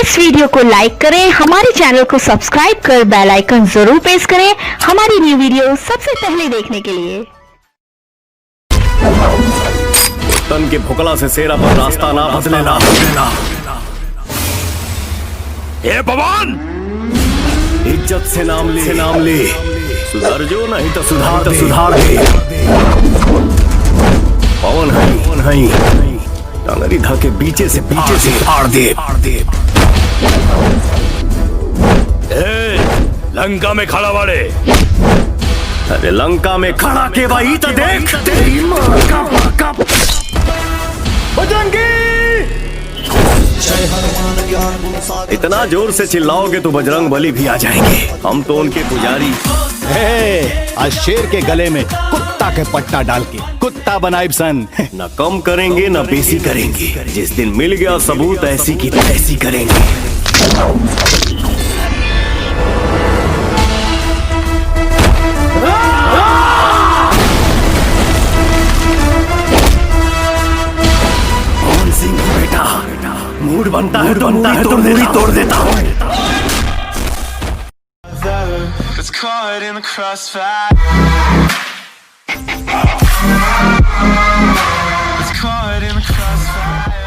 इस video को लाइक करें, हमारे चैनल को सब्सक्राइब कर बेल आइकन जरूर प्रेस करें हमारी न्यू वीडियो सबसे पहले देखने के लिए। तन के भुकला से सेरा पर रास्ता ना बदलेना। हे भगवान, इज्जत से नाम ले सुधर जो, नहीं तो सुधार दे। पवन है टांगरी धाके पीछे से फाड़ दे। ए, लंका में खड़ा वाले, अरे लंका में खड़ा के भाई तो देख तेरी मां का बजरंगी। इतना जोर से चिल्लाओगे तो बजरंग बली भी आ जाएंगे। हम तो उनके पुजारी। आज शेर के गले में कुत्ता के पट्टा डाल के कुत्ता बनाइब सन। न कम करेंगे न बेसी करेंगे। जिस दिन मिल गया सबूत ऐसी की तैसी करेंगे। पवन सिंह बेटा, मूड बनता है तो मूडी तोड़ देता हूँ। It's caught in the crossfire. It's caught in the crossfire.